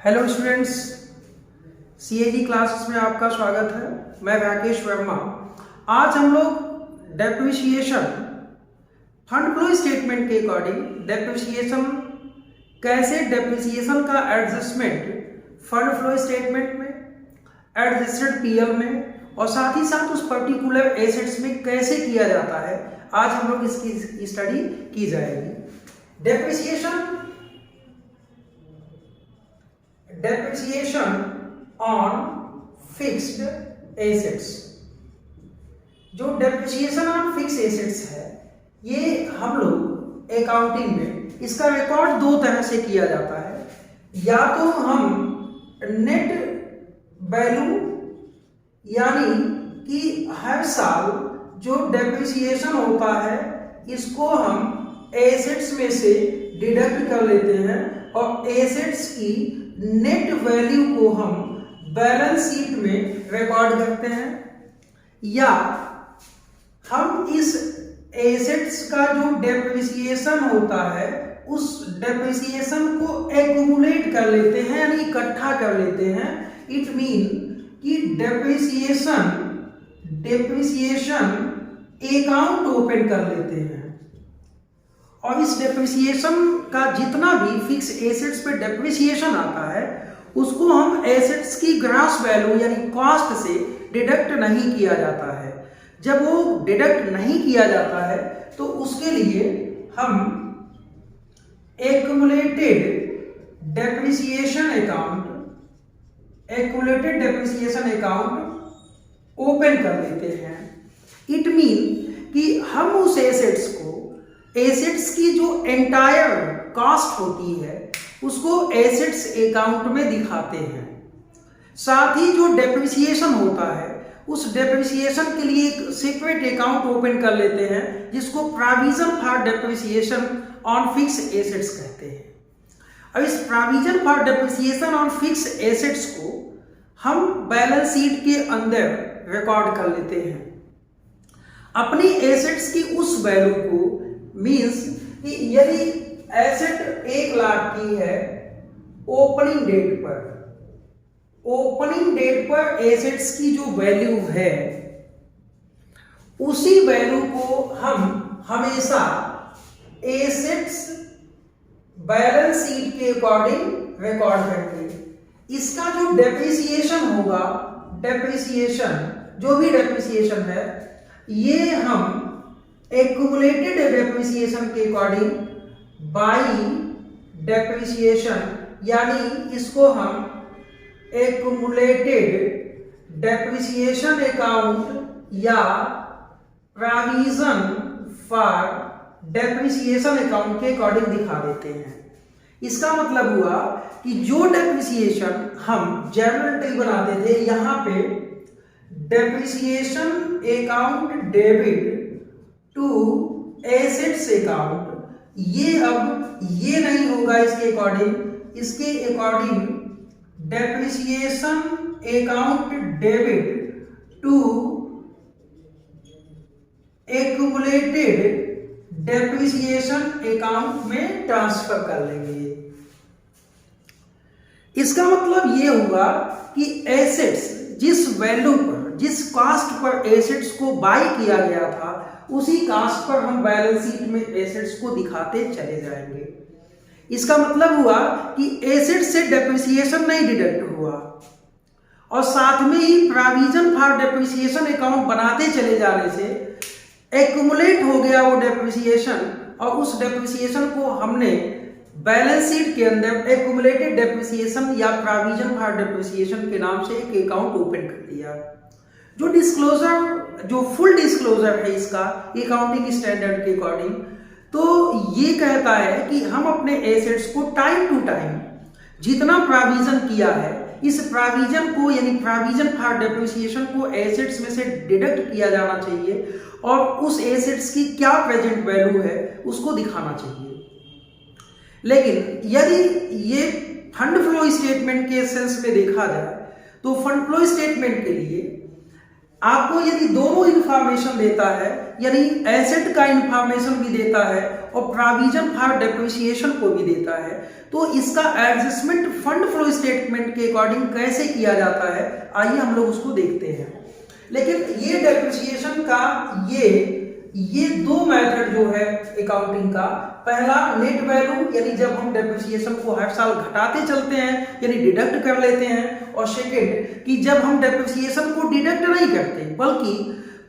Hello students, CAG classes में आपका स्वागत है। मैं राकेश वर्मा। आज हम लोग डेप्रिसिएशन फंड फ्लो स्टेटमेंट के अकॉर्डिंग डेप्रिसिएशन का एडजस्टमेंट फंड फ्लो स्टेटमेंट में, एडजस्टेड पीएल में और साथ ही साथ उस पर्टिकुलर एसेट्स में कैसे किया जाता है, आज हम लोग इसकी स्टडी की जाएगी। Depreciation on fixed assets. जो डेप्रिसिएशन ऑन फिक्स एसेट्स है, ये हम लोग अकाउंटिंग में इसका रिकॉर्ड दो तरह से किया जाता है। या तो हम नेट वैल्यू यानी कि हर साल जो डेप्रिसिएशन होता है इसको हम एसेट्स में से डिडक्ट कर लेते हैं और एसेट्स की नेट वैल्यू को हम बैलेंस शीट में रिकॉर्ड करते हैं, या हम इस एसेट्स का जो डेप्रिसिएशन होता है उस डेप्रिसिएशन को एक्यूमुलेट कर लेते हैं यानी इकट्ठा कर लेते हैं। इट मीन कि डेप्रिसिएशन अकाउंट ओपन कर लेते हैं और इस डेप्रिसिएशन का जितना भी फिक्स एसेट्स पे डेप्रिसिएशन आता है उसको हम एसेट्स की ग्रॉस वैल्यू यानी कॉस्ट से डिडक्ट नहीं किया जाता है। जब वो डिडक्ट नहीं किया जाता है तो उसके लिए हम एक्यूमुलेटेड डेप्रिसिएशन अकाउंट ओपन कर लेते हैं। इट मीन कि हम उस एसेट्स की जो एंटायर कॉस्ट होती है उसको एसेट्स अकाउंट में दिखाते हैं। साथ ही जो डेप्रिसिएशन होता है उस डेप्रिसिएशन के लिए एक सेपरेट अकाउंट ओपन कर लेते हैं जिसको provision for depreciation on fix assets कहते हैं। अब इस provision for depreciation on fix assets को हम बैलेंस शीट के अंदर रिकॉर्ड कर लेते हैं। अपनी एसेट्स की उस वैल्यू को मीन्स कि यदि एसेट 1 लाख की है ओपनिंग डेट पर एसेट्स की जो वैल्यू है उसी वैल्यू को हम हमेशा एसेट्स बैलेंस शीट के अकॉर्डिंग रिकॉर्ड करेंगे। इसका जो डेप्रिसिएशन होगा, जो भी डेप्रिसिएशन है, ये हम एक्यूमुलेटेड डेप्रिसिएशन के अकॉर्डिंग बाई डेप्रिसिएशन यानी इसको हम एक्यूमुलेटेड डेप्रिसिएशन अकाउंट या प्रोविजन फॉर डेप्रिसिएशन अकाउंट के अकॉर्डिंग दिखा देते हैं। इसका मतलब हुआ कि जो डेप्रिसिएशन हम जनरल बनाते थे, यहां पे depreciation account debit to assets account, ये अब ये नहीं होगा। इसके according depreciation account debit to accumulated depreciation account में ट्रांसफर कर लेंगे। इसका मतलब ये हुआ कि एसेट्स जिस वैल्यू पर, जिस कास्ट पर एसेट्स को बाय किया गया था उसी कास्ट पर हम बैलेंस शीट में एसेट्स को दिखाते चले जाएंगे। इसका मतलब हुआ कि एसेट्स से डेप्रिसिएशन नहीं डिडक्ट हुआ और साथ में ही प्रोविजन फॉर डेप्रिसिएशन अकाउंट बनाते चले जाने से एक्यूमुलेट हो गया वो डेप्रिसिएशन और उस डेप्रिसिएशन को हमने बैलेंस शीट के अंदर एक्यूमुलेटेड डेप्रिसिएशन या प्रोविजन फॉर डेप्रिसिएशन के नाम से एक अकाउंट ओपन कर दिया। जो फुल डिस्क्लोजर है इसका अकाउंटिंग स्टैंडर्ड के अकॉर्डिंग, तो ये कहता है कि हम अपने एसेट्स को टाइम टू टाइम जितना प्रोविजन किया है इस प्रोविजन को यानी प्रोविजन फॉर डेप्रिसिएशन को एसेट्स में से डिडक्ट किया जाना चाहिए और उस एसेट्स की क्या प्रेजेंट वैल्यू है उसको दिखाना चाहिए। लेकिन यदि ये फंड फ्लो स्टेटमेंट के सेंस में देखा जाए तो फंड फ्लो स्टेटमेंट के लिए आपको यदि दोनों इंफॉर्मेशन देता है, यानी एसेट का इंफॉर्मेशन भी देता है और प्रोविजन फॉर डेप्रिसिएशन को भी देता है, तो इसका एडजस्टमेंट फंड फ्लो स्टेटमेंट के अकॉर्डिंग कैसे किया जाता है, आइए हम लोग उसको देखते हैं। लेकिन ये डेप्रिसिएशन का ये दो मेथड जो है अकाउंटिंग का, पहला नेट वैल्यू, यानी जब हम डेप्रिसिएशन को हर साल घटाते चलते हैं यानी डिडक्ट कर लेते हैं, और सेकेंड कि जब हम डेप्रिसिएशन को डिडक्ट नहीं करते बल्कि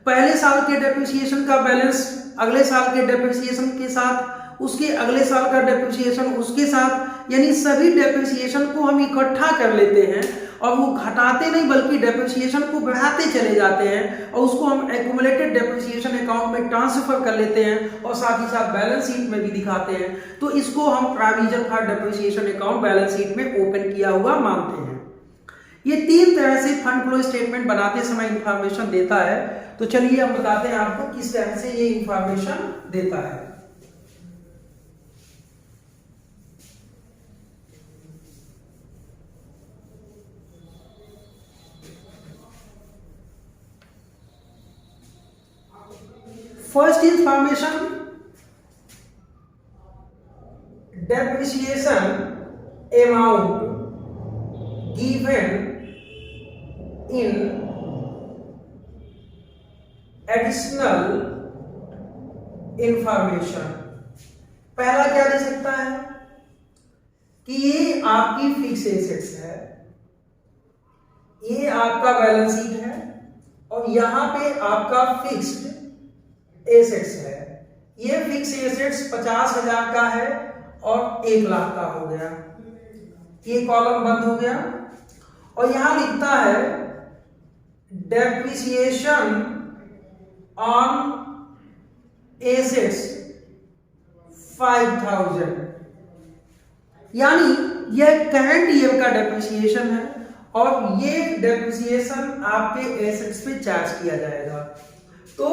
पहले साल के डेप्रिसिएशन का बैलेंस अगले साल के डेप्रिसिएशन के साथ, उसके अगले साल का डेप्रिसिएशन उसके साथ, यानी सभी डेप्रिसिएशन को हम इकट्ठा कर लेते हैं और वो घटाते नहीं बल्कि डेप्रिसिएशन को बढ़ाते चले जाते हैं और उसको हम एक्यूमुलेटेड डेप्रिसिएशन अकाउंट में ट्रांसफर कर लेते हैं और साथ ही साथ बैलेंस शीट में भी दिखाते हैं। तो इसको हम provision for depreciation account balance sheet में ओपन किया हुआ मानते हैं। ये तीन तरह से फंड फ्लो स्टेटमेंट बनाते समय इंफॉर्मेशन देता है। तो चलिए हम बताते हैं आपको किस तरह से ये इंफॉर्मेशन देता है। First information, depreciation amount given in additional information। पहला क्या दे सकता है कि ये आपकी फिक्स एसेट्स है, ये आपका बैलेंस शीट है और यहां पे आपका फिक्स्ड एसेट्स है। ये फिक्स एसेट्स 50,000 का है और 1 लाख का हो गया, ये कॉलम बंद हो गया। और यहां लिखता है डेप्रिसिएशन ऑन एसेट्स 5,000, यानी यह करंट ईयर का डेप्रिसिएशन है और ये डेप्रिसिएशन आपके एसेट्स पे चार्ज किया जाएगा। तो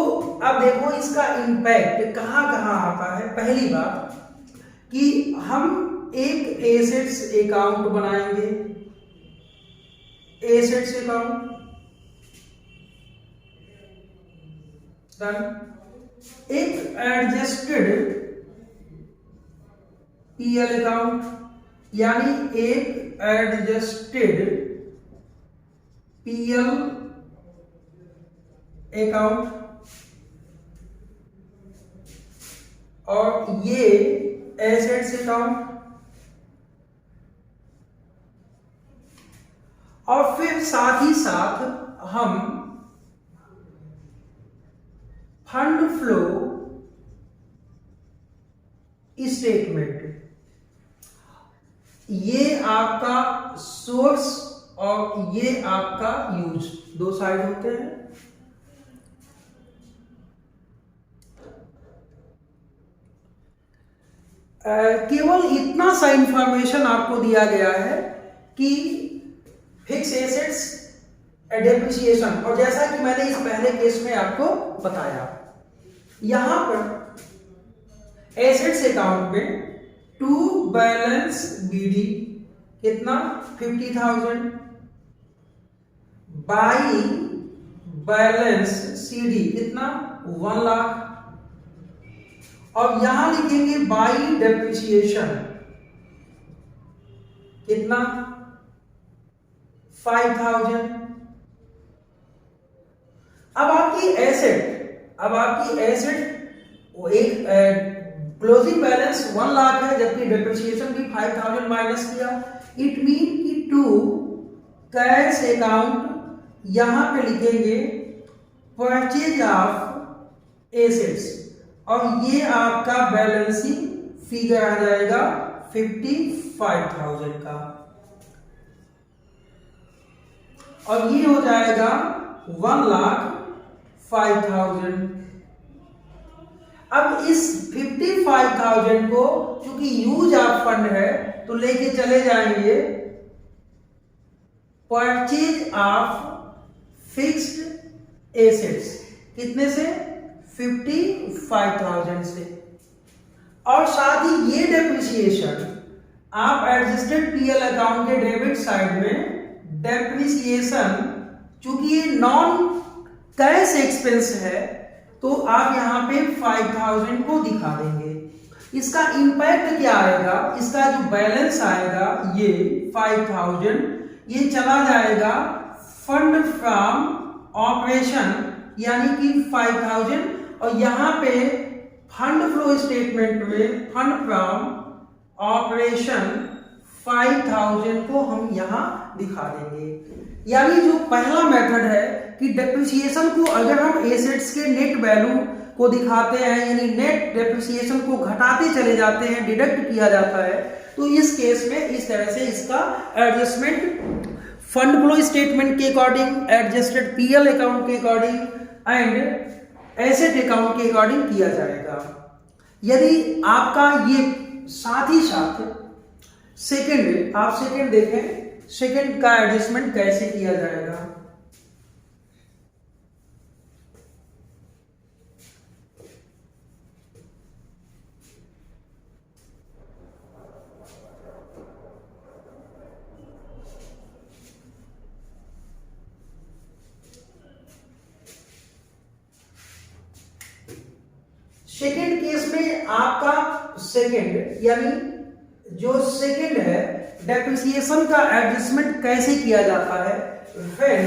अब देखो इसका इम्पैक्ट कहां कहां आता है। पहली बात कि हम एक एसेट्स अकाउंट बनाएंगे, एसेट्स अकाउंट डन। एक एडजस्टेड पीएल अकाउंट, यानी एक एडजस्टेड पीएल अकाउंट, और ये एसेट्स अकाउंट, और फिर साथ ही साथ हम फंड फ्लो स्टेटमेंट, ये आपका सोर्स और ये आपका यूज, दो साइड होते हैं। केवल इतना सा इंफॉर्मेशन आपको दिया गया है कि फिक्स एसेट्स डेप्रिसिएशन, और जैसा कि मैंने इस पहले केस में आपको बताया, यहां पर एसेट्स अकाउंट में टू बैलेंस बीडी कितना 50,000 बाई बैलेंस सीडी कितना 1 लाख, और यहां लिखेंगे बाई डेप्रिसिएशन कितना 5,000। अब आपकी एसेट वो एक क्लोजिंग बैलेंस 1 लाख है जबकि डेप्रिसिएशन भी 5,000 माइनस किया। इट मीन कि टू कैश अकाउंट यहां पे लिखेंगे परचेज ऑफ एसेट्स, और ये आपका बैलेंसिंग फिगर आ जाएगा 55,000 का, और ये हो जाएगा 1,05,000। अब इस 55,000 को क्योंकि यूज ऑफ फंड है तो लेके चले जाएंगे परचेज ऑफ फिक्स्ड एसेट्स, कितने से 55,000 से, और साथ ही ये डेप्रिसिएशन आप एडजस्टेड पीएल अकाउंट के डेबिट साइड में डेप्रिसिएशन, चूंकि ये नॉन कैश एक्सपेंस है तो आप यहाँ पे 5000 को दिखा देंगे। इसका इंपैक्ट क्या आएगा, इसका जो बैलेंस आएगा ये 5000 ये चला जाएगा फंड फ्रॉम ऑपरेशन यानी कि 5000, और यहाँ पे फंड फ्लो स्टेटमेंट में फंड फ्रॉम ऑपरेशन 5000 को हम यहाँ दिखा देंगे। यानी जो पहला मेथड है कि डेप्रिसिएशन को अगर हम एसेट्स के नेट वैल्यू को दिखाते हैं यानी नेट डेप्रिसिएशन को घटाते चले जाते हैं, डिडक्ट किया जाता है, तो इस केस में इस तरह से इसका एडजस्टमेंट फंड फ्लो स्टेटमेंट के अकॉर्डिंग, एडजस्टेड पीएल अकाउंट के अकॉर्डिंग एंड एसेट अकाउंट के अकॉर्डिंग किया जाएगा। यदि आपका ये साथ ही साथ सेकंड, आप सेकंड देखें, सेकंड का एडजस्टमेंट कैसे किया जाएगा। सेकेंड केस में आपका सेकेंड यानी जो सेकेंड है डेप्रिसिएशन का एडजस्टमेंट कैसे किया जाता है, when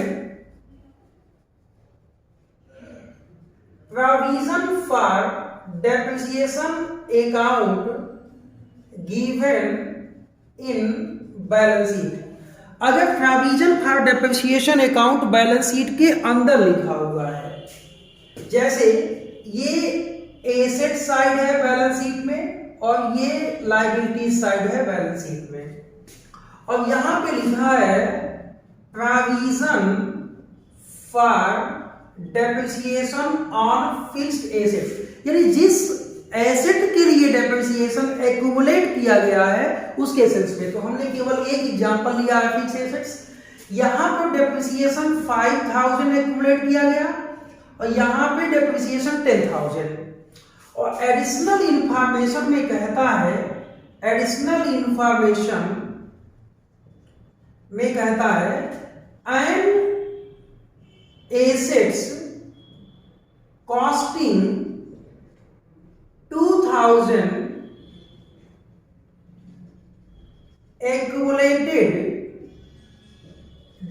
provision for depreciation account given in balance sheet. अगर provision for depreciation account balance sheet के अंदर लिखा हुआ है, जैसे ये एसेट साइड है बैलेंस शीट में और ये लायबिलिटी साइड है बैलेंस शीट में, और यहां पे लिखा है provision for depreciation on fixed asset, यानी जिस एसेट के लिए डेप्रिसिएशन एक्यूमुलेट किया गया है उसके एसेट्स में। तो हमने केवल एक एग्जांपल लिया है फिक्स्ड एसेट्स, यहां पर डेप्रिसिएशन 5000 एक्यूमुलेट किया गया और यहां पे डेप्रिसिएशन 10000, और एडिशनल इंफॉर्मेशन में कहता है, एडिशनल इंफॉर्मेशन में कहता है and assets costing 2000 accumulated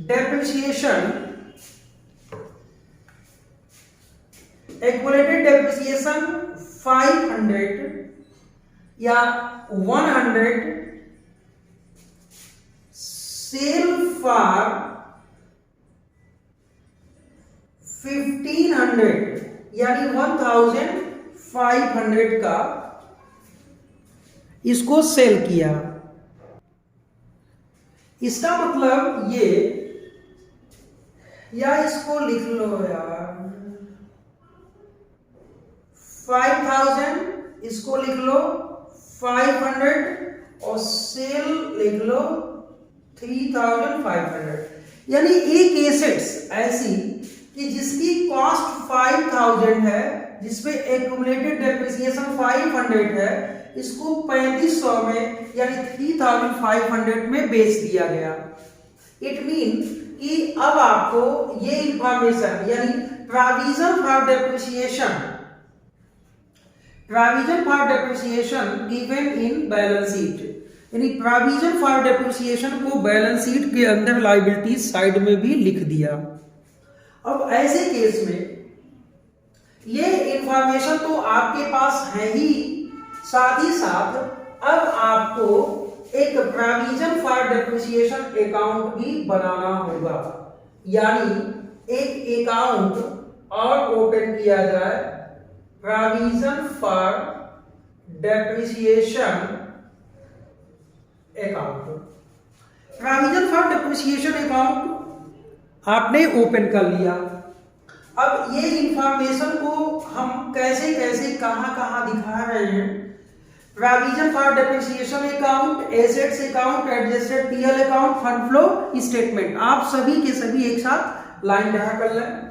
depreciation accumulated depreciation 500 या 100 सेल फॉर 1500 यानी 1500 का इसको सेल किया। इसका मतलब ये, या इसको लिख लो यार 5000, इसको लिख लो 500 और सेल लिख लो 3500, यानी एक एसेट्स ऐसी कि जिसकी कॉस्ट 5000 है, जिसपे एक्यूमुलेटेड डेप्रिसिएशन 500 है, इसको 3500 में यानी 3500 में बेच दिया गया। इट मीन कि अब आपको ये इंफॉर्मेशन यानी provision for depreciation given in balance sheet, यानी प्रोविजन फॉर डेप्रिसिएशन को बैलेंस शीट के अंदर लायबिलिटी साइड में भी लिख दिया। अब ऐसे केस में ये इंफॉर्मेशन तो आपके पास है ही, साथ ही साथ अब आपको एक प्रोविजन फॉर डेप्रिसिएशन अकाउंट भी बनाना होगा, यानी एक अकाउंट और ओपन किया जाए, provision for depreciation account. Provision for depreciation account आपने ओपन कर लिया। अब ये इंफॉर्मेशन को हम कैसे कैसे कहां दिखा रहे हैं, provision for depreciation account, assets account, adjusted PL account, fund flow statement, आप सभी के सभी एक साथ लाइन ड्रा कर लें।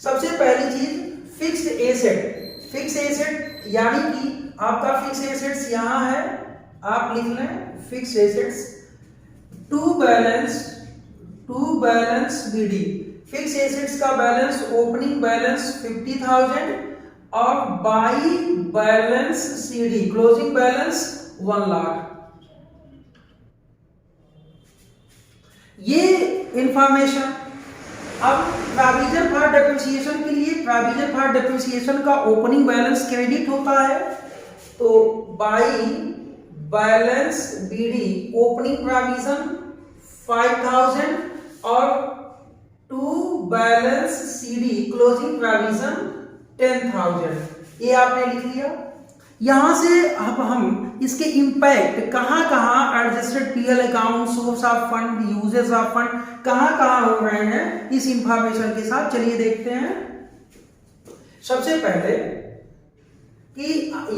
सबसे पहली चीज फिक्स्ड एसेट, फिक्स एसेट यानी कि आपका फिक्स एसेट्स यहां है, आप लिख लें fix assets to balance BD, fix assets का बैलेंस, ओपनिंग बैलेंस 50,000 और by balance CD closing balance 1 lakh. ये इंफॉर्मेशन। अब प्रोविजन फॉर डेप्रिसिएशन के लिए, प्रोविजन फॉर डेप्रिसिएशन का ओपनिंग बैलेंस क्रेडिट होता है, तो by balance BD opening provision 5,000 और to balance CD closing provision 10,000। ये आपने लिख लिया। यहां से अब हम इसके इंपैक्ट कहां कहां adjusted PL account, source of fund, uses of fund कहां कहां हो रहे हैं इस इंफॉर्मेशन के साथ चलिए देखते हैं। सबसे पहले कि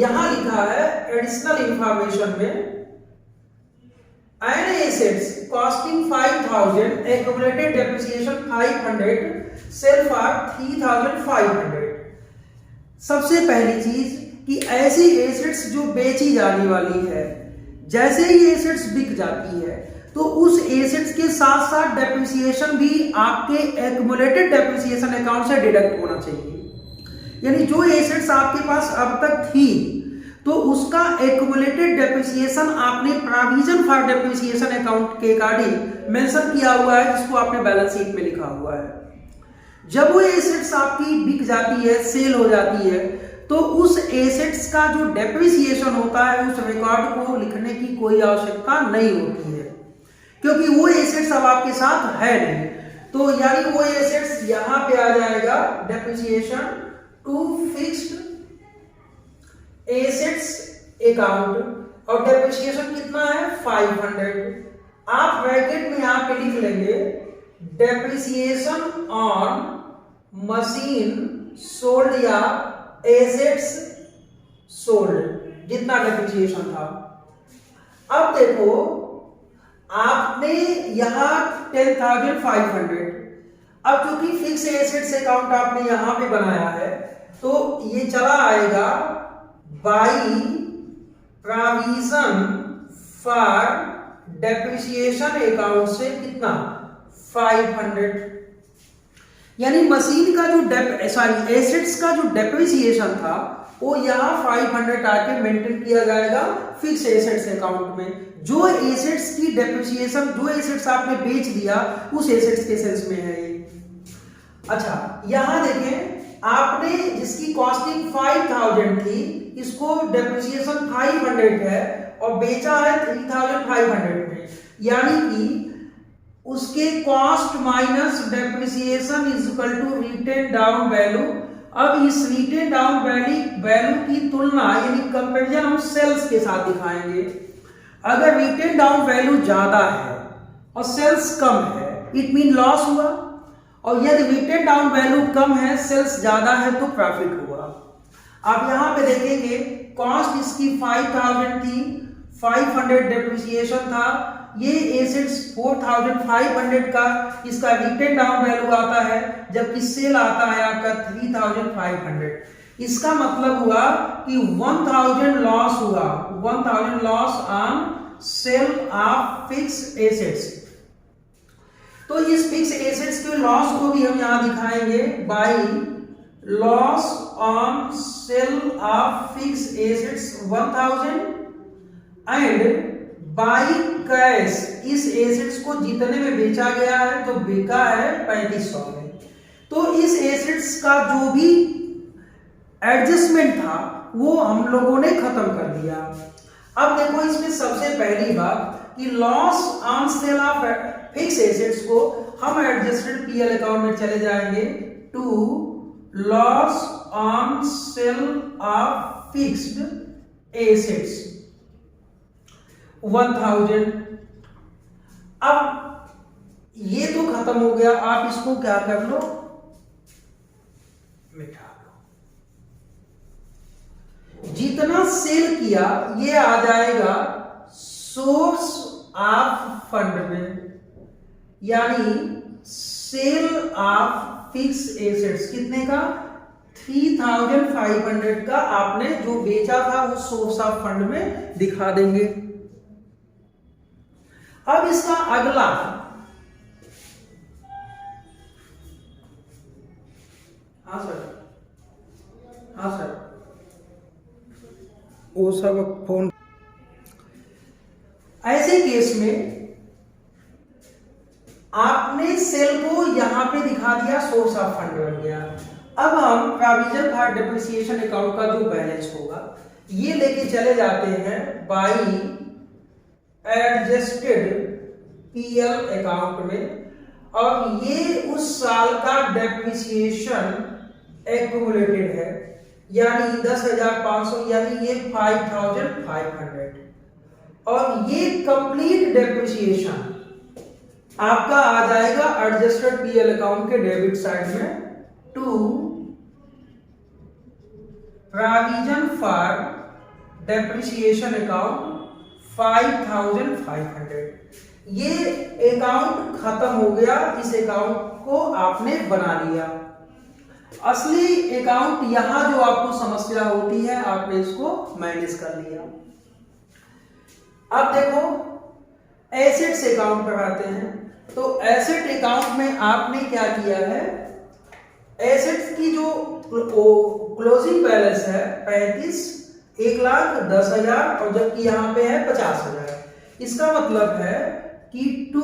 यहां लिखा है एडिशनल इंफॉर्मेशन में, and assets costing 5,000 accumulated depreciation 500 sale for 3,500। सबसे पहली चीज कि ऐसी एसेट्स जो बेची जाने वाली है, जैसे ही एसेट्स बिक जाती है तो उस एसेट्स के साथ साथ डेप्रिसिएशन भी आपके एक्यूमुलेटेड डेप्रिसिएशन अकाउंट से डिडक्ट होना चाहिए। यानी जो एसेट्स आपके पास अब तक थी तो उसका एक्यूमुलेटेड डेप्रिसिएशन आपने प्रोविजन फॉर डेप्रिसिएशन अकाउंट के अकॉर्डिंग मेंशन किया हुआ है, जिसको आपने बैलेंस शीट में लिखा हुआ है। जब वो एसेट्स आपकी बिक जाती है, सेल हो जाती है, तो उस एसेट्स का जो डेप्रिसिएशन होता है उस रिकॉर्ड को लिखने की कोई आवश्यकता नहीं होती है, क्योंकि वो एसेट्स अब आपके साथ है नहीं। तो यानी वो एसेट्स यहां पे आ जाएगा depreciation to fixed assets account, और डेप्रिसिएशन कितना है 500। आप ब्रैकेट में यहां पे लिख लेंगे डेप्रिसिएशन ऑन मशीन सोल्ड या एसेट्स सोल्ड, जितना डेप्रिसिएशन था। अब देखो आपने यहां 10,500, अब क्योंकि फिक्स एसेट्स अकाउंट आपने यहां पे बनाया है तो ये चला आएगा by provision for depreciation account से कितना 500। यानी मशीन का जो एसेट्स का जो डेप्रिसिएशन था वो यहाँ 500 आके मेंटेन किया जाएगा फिक्स एसेट्स अकाउंट में। जो एसेट्स की डेप्रिसिएशन, जो एसेट्स आपने बेच दिया उस एसेट्स के सेंस में है ये। अच्छा यहां देखें, आपने जिसकी कॉस्टिंग 5,000 थी इसको डेप्रिसिएशन 500 है और बेचा है 3,500 में, यानी कि उसके cost minus depreciation is equal to written down value. अब इस रिटेन डाउन वैल्यू की तुलना यानी कंपैरिजन हम सेल्स के साथ दिखाएंगे। अगर रिटेन डाउन वैल्यू ज्यादा है और सेल्स कम है इट मीन लॉस हुआ, और यदि रिटेन डाउन वैल्यू कम है सेल्स ज्यादा है तो प्रॉफिट हुआ। आप यहां पे देखेंगे कॉस्ट इसकी 5,000 थी, 500 डेप्रिसिएशन था, ये एसेट्स 4,500 का इसका रिटेन डाउन वैल्यू आता है, जबकि सेल आता है आपका 3,500। इसका मतलब हुआ कि 1,000 लॉस हुआ, 1,000 loss on sale of fix assets. तो इस फिक्स एसेट्स के लॉस को भी हम यहां दिखाएंगे by loss on sale of fix assets 1,000 and by cash इस एसेट्स को जितने में बेचा गया है तो बिका है 3,500 में। तो इस एसेट्स का जो भी एडजस्टमेंट था वो हम लोगों ने खत्म कर दिया। अब देखो इसमें सबसे पहली बात कि loss on sale of fix assets को हम एडजस्टेड पीएल अकाउंट में चले जाएंगे to loss on sale of fixed assets 1,000। अब ये तो खत्म हो गया, आप इसको क्या कर लो मिटा लो। जितना सेल किया ये आ जाएगा सोर्स ऑफ फंड में, यानी सेल ऑफ फिक्स एसेट्स कितने का 3,500 का आपने जो बेचा था वो सोर्स ऑफ फंड में दिखा देंगे। अब इसका अगला हाँ सर, वो सब फोन। ऐसे केस में आपने सेल को यहां पे दिखा दिया, सोर्स ऑफ फंड बन गया। अब हम प्रोविजन फॉर डेप्रिसिएशन अकाउंट का जो बैलेंस होगा ये लेके चले जाते हैं बाई एडजस्टेड पीएल अकाउंट में, और ये उस साल का डेप्रिसिएशन एक्यूमुलेटेड है, यानी 10,500, यानी ये 5,500, और ये कंप्लीट डेप्रिसिएशन आपका आ जाएगा एडजस्टेड पीएल अकाउंट के डेबिट साइड में to provision for depreciation account 5,500। ये अकाउंट खत्म हो गया, इस अकाउंट को आपने बना लिया। असली अकाउंट यहां जो आपको समस्या होती है, आपने इसको माइनस कर लिया। अब देखो एसेट्स अकाउंट पर आते हैं, तो एसेट अकाउंट में आपने क्या किया है, एसेट्स की जो क्लोजिंग बैलेंस है 35, 1,10,000, और जबकि यहां पे है 50,000। इसका मतलब है कि टू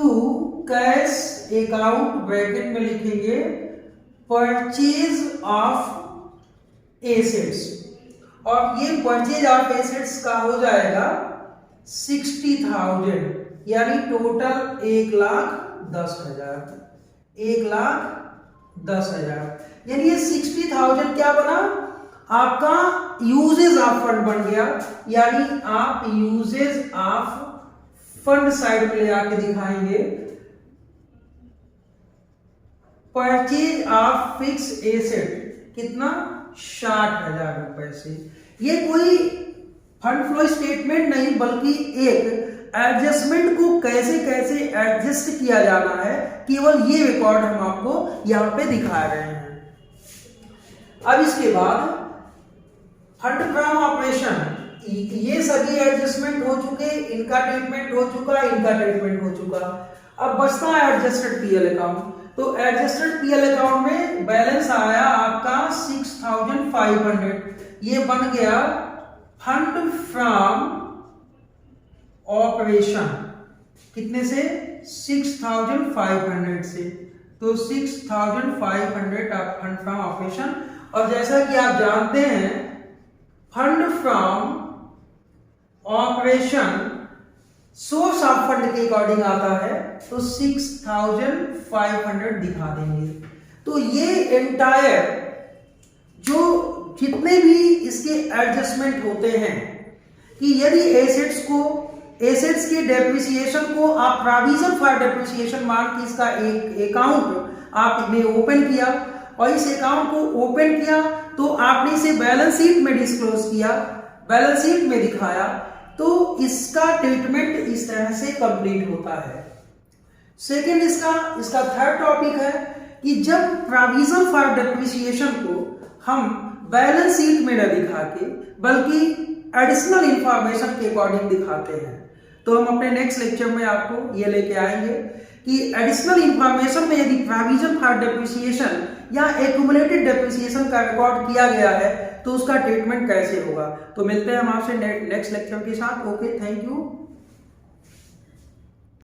कैश अकाउंट ब्रैकेट में लिखेंगे परचेज ऑफ एसेट्स, और ये परचेज ऑफ एसेट्स का हो जाएगा 60,000, यानी टोटल 1,10,000, 1,10,000, यानी ये 60,000 क्या बना, आपका यूजेज ऑफ फंड बन गया। यानी आप यूजेज ऑफ फंड साइड पे ले आके दिखाएंगे परचेज ऑफ फिक्स एसेट कितना, 60,000 रुपए से। ये कोई फंड फ्लो स्टेटमेंट नहीं, बल्कि एक एडजस्टमेंट को कैसे कैसे एडजस्ट किया जाना है, केवल ये रिकॉर्ड हम आपको यहां पे दिखा रहे हैं। अब इसके बाद फंड फ्रॉम ऑपरेशन, ये सभी एडजस्टमेंट हो चुके, इनका ट्रीटमेंट हो चुका, इनका ट्रीटमेंट हो चुका। अब बचता है एडजस्टेड पीएल अकाउंट। तो एडजस्टेड पीएल अकाउंट में बैलेंस आया आपका 6,500, ये बन गया फंड फ्रॉम ऑपरेशन, कितने से, 6,500 से। तो 6,500 आप फंड फ्रॉम ऑपरेशन, और जैसा कि आप जानते हैं fund from operation source of fund के अकॉर्डिंग आता है, तो 6,500 दिखा देंगे। तो ये एंटायर जो जितने भी इसके एडजस्टमेंट होते हैं, कि यदि एसेट्स के डेप्रिसिएशन को आप प्रोविजन फॉर डेप्रिसिएशन मान के इसका एक अकाउंट आपने ओपन किया, और इस अकाउंट को ओपन किया तो आपने इसे बैलेंस शीट में डिस्क्लोज किया, बैलेंस शीट में दिखाया, तो इसका ट्रीटमेंट इस तरह से कंप्लीट होता है। सेकेंड इसका थर्ड टॉपिक है कि जब प्रोविजन फॉर डेप्रिसिएशन को हम बैलेंस शीट में न दिखा के बल्कि एडिशनल इंफॉर्मेशन के अकॉर्डिंग दिखाते हैं, तो हम अपने नेक्स्ट लेक्चर में आपको ये लेके आएंगे कि एडिशनल इंफॉर्मेशन में यदि प्रोविजन फॉर डेप्रिसिएशन या एक्यूमुलेटेड डेप्रिसिएशन का रिकॉर्ड किया गया है तो उसका ट्रीटमेंट कैसे होगा। तो मिलते हैं हम आपसे नेक्स्ट लेक्चर के साथ। Okay, thank you.